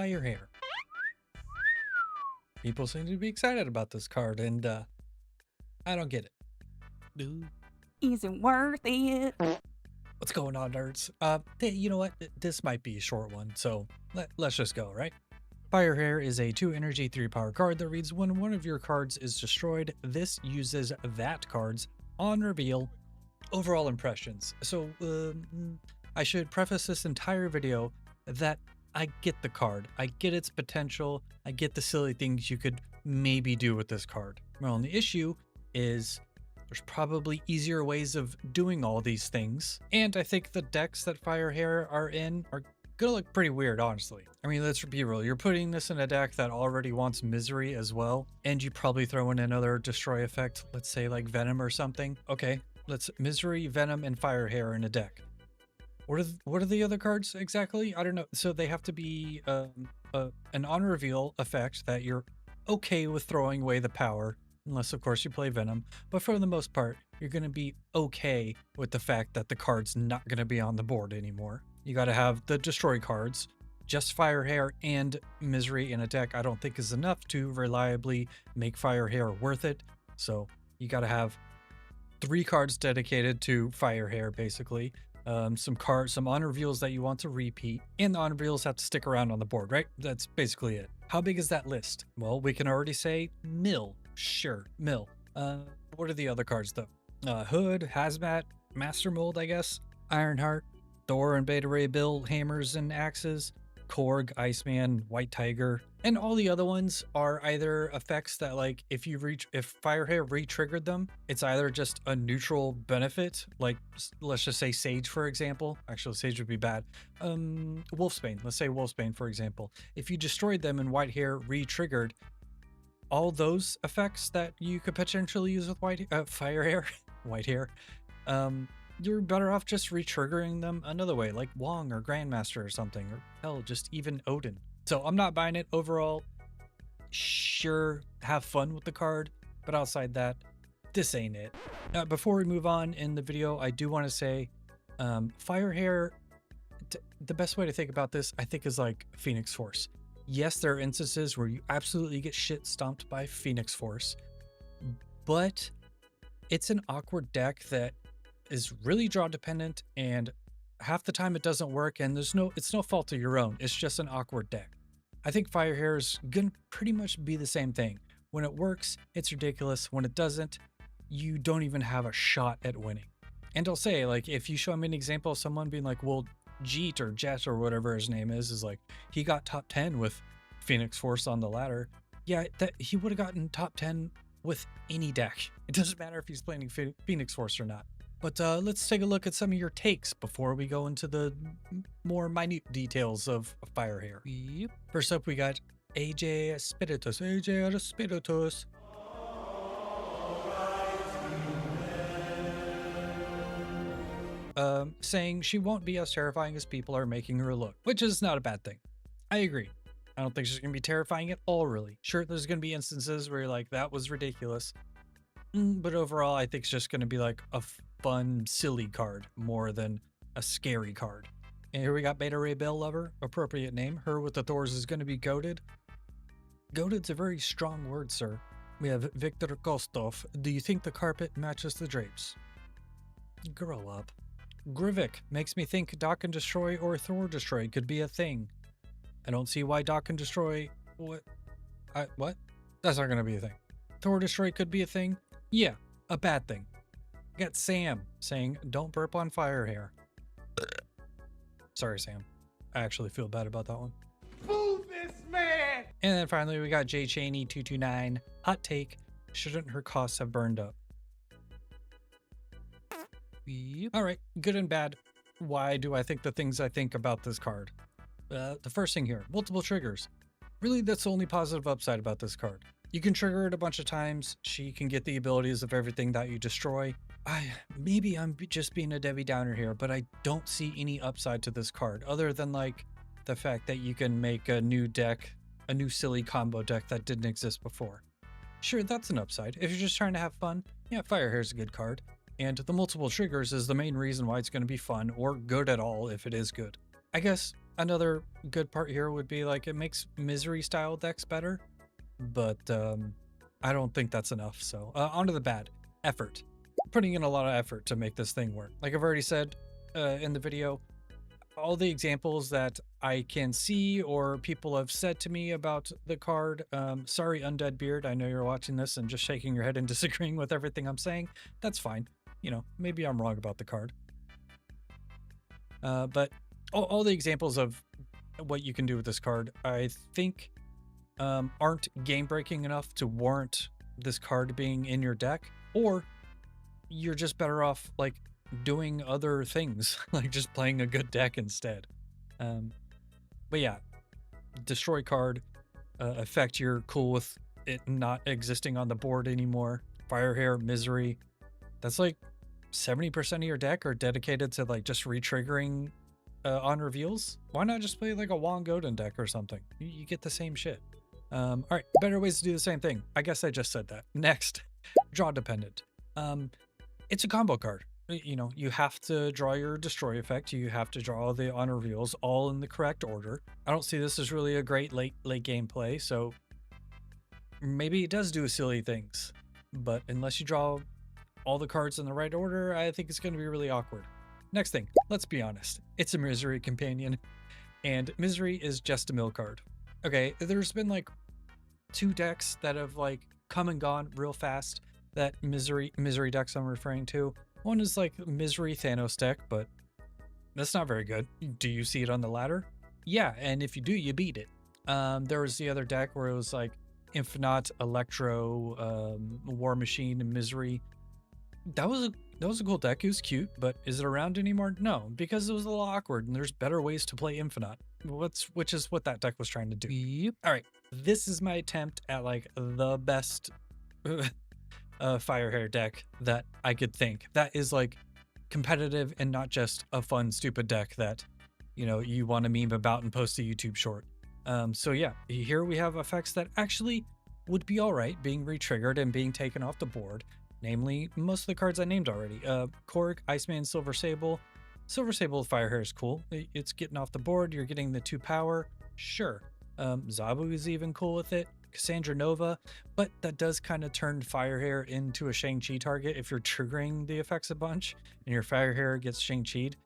FireHair. People seem to be excited about this card, and I don't get it. Is it worth it? What's going on, nerds? You know what? This might be a short one, so let's just go, right? FireHair is a 2 energy 3 power card that reads when one of your cards is destroyed, this uses that card's on reveal overall impressions. So I should preface this entire video that I get the card, I get its potential, I get the silly things you could maybe do with this card. Well, and the issue is there's probably easier ways of doing all these things, and I think the decks that FireHair are in are gonna look pretty weird, honestly. I mean, let's be real, you're putting this in a deck that already wants Misery as well, and you probably throw in another destroy effect, let's say like Venom or something. Okay, let's Misery, Venom, and FireHair in a deck. What are the other cards exactly? I don't know. So they have to be an on reveal effect that you're okay with throwing away the power, unless of course you play Venom. But for the most part, you're going to be okay with the fact that the card's not going to be on the board anymore. You got to have the destroy cards. Just FireHair and Misery in a deck I don't think is enough to reliably make FireHair worth it. So you got to have 3 cards dedicated to FireHair, basically. Some on reveals that you want to repeat, and the on reveals have to stick around on the board, right? That's basically it. How big is that list? Well, we can already say mill. Sure, mill. What are the other cards though? Hood, Hazmat, Master Mold, I guess, Ironheart, Thor and Beta Ray Bill, Hammers and Axes, Korg, Iceman, White Tiger, and all the other ones are either effects that, like, if FireHair re-triggered them, it's either just a neutral benefit, like let's just say Sage, for example. Actually, Sage would be bad. Wolfsbane, let's say Wolfsbane, for example. If you destroyed them and Whitehair re-triggered, all those effects that you could potentially use with FireHair, Whitehair, you're better off just re-triggering them another way, like Wong or Grandmaster or something, or hell, just even Odin. So I'm not buying it overall. Sure, have fun with the card, but outside that, this ain't it. Before we move on in the video, I do want to say FireHair, the best way to think about this, I think, is like Phoenix Force. Yes, there are instances where you absolutely get shit stomped by Phoenix Force, but it's an awkward deck that is really draw dependent, and half the time it doesn't work, and it's no fault of your own. It's just an awkward deck. I think FireHair is gonna pretty much be the same thing. When it works, it's ridiculous. When it doesn't, you don't even have a shot at winning. And I'll say, like, if you show me an example of someone being like, well, Jeet or Jet or whatever his name is like, he got top 10 with Phoenix Force on the ladder. Yeah, that he would have gotten top 10 with any deck. It doesn't matter if he's playing Phoenix Force or not. But let's take a look at some of your takes before we go into the more minute details of FireHair. Yep. First up, we got AJ Spiritus. AJ Spiritus. Saying she won't be as terrifying as people are making her look, which is not a bad thing. I agree. I don't think she's going to be terrifying at all, really. Sure, there's going to be instances where you're like, that was ridiculous. But overall, I think it's just going to be like a fun, silly card more than a scary card. And here we got Beta Ray Bill Lover, appropriate name. Her with the Thors is going to be goated. Goated's a very strong word, sir. We have Victor Kostov. Do you think the carpet matches the drapes? Grow up. Grivik makes me think Dock and Destroy or Thor Destroy could be a thing. I don't see why Dock and Destroy... What? That's not going to be a thing. Thor Destroy could be a thing? Yeah, a bad thing. Got Sam saying, don't burp on FireHair. Sorry, Sam. I actually feel bad about that one. Fool this man! And then finally, we got J Cheney 229. Hot take. Shouldn't her costs have burned up? Yep. All right, good and bad. Why do I think the things I think about this card? The first thing here, multiple triggers. Really, that's the only positive upside about this card. You can trigger it a bunch of times. She can get the abilities of everything that you destroy. Maybe I'm just being a Debbie Downer here, but I don't see any upside to this card other than like the fact that you can make a new deck, a new silly combo deck that didn't exist before. Sure, that's an upside. If you're just trying to have fun, yeah, FireHair is a good card. And the multiple triggers is the main reason why it's going to be fun or good at all if it is good. I guess Another good part here would be like it makes misery style decks better, but I don't think that's enough. So onto the bad. Effort. Putting in a lot of effort to make this thing work. Like I've already said in the video, all the examples that I can see or people have said to me about the card. Sorry, Undead Beard. I know you're watching this and just shaking your head and disagreeing with everything I'm saying. That's fine. You know, maybe I'm wrong about the card. But all the examples of what you can do with this card, I think aren't game breaking enough to warrant this card being in your deck, or you're just better off like doing other things, like just playing a good deck instead. But yeah, destroy card, effect you're cool with it not existing on the board anymore. FireHair, misery. That's like 70% of your deck are dedicated to like just re-triggering on reveals. Why not just play like a Wong Godin deck or something? You get the same shit. All right, better ways to do the same thing. I guess I just said that. Next, draw dependent. It's a combo card. You know, you have to draw your destroy effect. You have to draw the on reveals all in the correct order. I don't see this as really a great late game play, so maybe it does do silly things. But unless you draw all the cards in the right order, I think it's going to be really awkward. Next thing, let's be honest. It's a misery companion, and misery is just a mill card. Okay, there's been like 2 decks that have like come and gone real fast. That misery decks I'm referring to. One is like misery Thanos deck, but that's not very good. Do you see it on the ladder? Yeah, and if you do, you beat it. There was the other deck where it was like Infinite, Electro, War Machine, and Misery. That was a cool deck. It was cute, but is it around anymore? No, because it was a little awkward, and there's better ways to play Infinite. Which is what that deck was trying to do. Yep. All right, this is my attempt at like the best FireHair deck that I could think. That is like competitive and not just a fun, stupid deck that, you know, you want to meme about and post a YouTube short. So yeah, here we have effects that actually would be all right being re-triggered and being taken off the board. Namely, most of the cards I named already. Korg, Iceman, Silver Sable. Silver Sable with FireHair is cool. It's getting off the board. You're getting the 2 power. Sure. Zabu is even cool with it. Cassandra Nova, but that does kind of turn FireHair into a Shang-Chi target if you're triggering the effects a bunch and your FireHair gets Shang-Chi'd.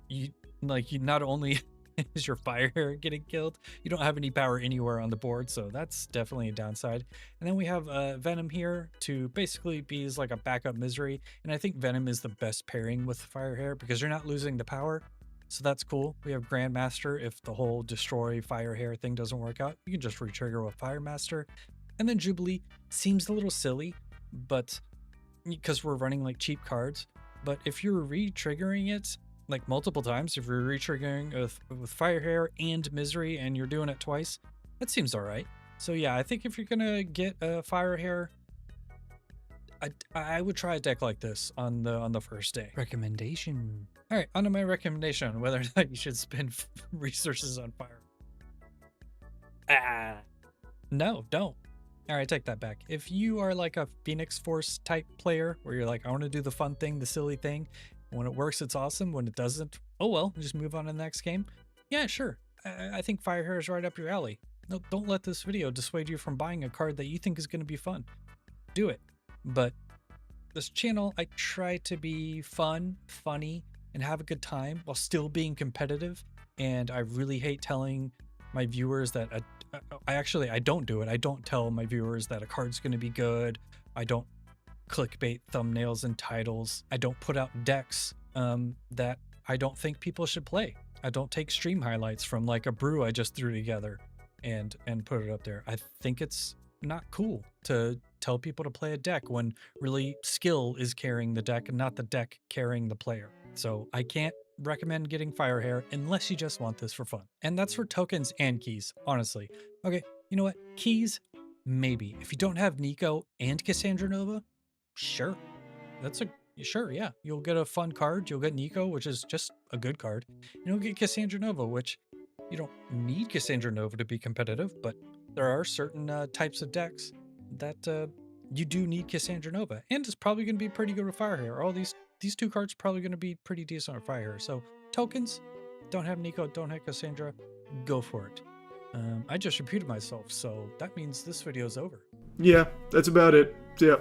You not only is your FireHair getting killed, you don't have any power anywhere on the board, so that's definitely a downside. And then we have Venom here to basically be as like a backup misery, and I think Venom is the best pairing with FireHair because you're not losing the power. So that's cool. We have Grandmaster. If the whole destroy FireHair thing doesn't work out, you can just re-trigger with Firemaster. And then Jubilee seems a little silly, but because we're running like cheap cards. But if you're re-triggering it like multiple times, if you're re-triggering with FireHair and Misery and you're doing it twice, that seems all right. So yeah, I think if you're gonna get a FireHair, I would try a deck like this on the first day. Recommendation. All right, onto my recommendation on whether or not you should spend resources on fire. No, don't. All right, take that back. If you are like a Phoenix Force type player where you're like, I want to do the fun thing, the silly thing. When it works, it's awesome. When it doesn't, oh well, just move on to the next game. Yeah, sure. I think FireHair is right up your alley. No, don't let this video dissuade you from buying a card that you think is going to be fun. Do it. But this channel, I try to be fun, funny, and have a good time while still being competitive. And I really hate telling my viewers that I don't do it. I don't tell my viewers that a card's going to be good. I don't clickbait thumbnails and titles. I don't put out decks that I don't think people should play. I don't take stream highlights from like a brew I just threw together and put it up there. I think it's not cool to tell people to play a deck when really skill is carrying the deck and not the deck carrying the player. So I can't recommend getting FireHair unless you just want this for fun. And that's for tokens and keys, honestly. Okay, you know what? Keys, maybe. If you don't have Nico and Cassandra Nova, sure. Sure, yeah. You'll get a fun card. You'll get Nico, which is just a good card. You'll get Cassandra Nova, which you don't need Cassandra Nova to be competitive, but there are certain types of decks that you do need Cassandra Nova, and it's probably going to be pretty good with FireHair. All these 2 cards are probably going to be pretty decent with FireHair. So tokens, don't have Nico, don't have Cassandra, go for it. I just repeated myself, so that means this video is over. Yeah, that's about it. Yeah.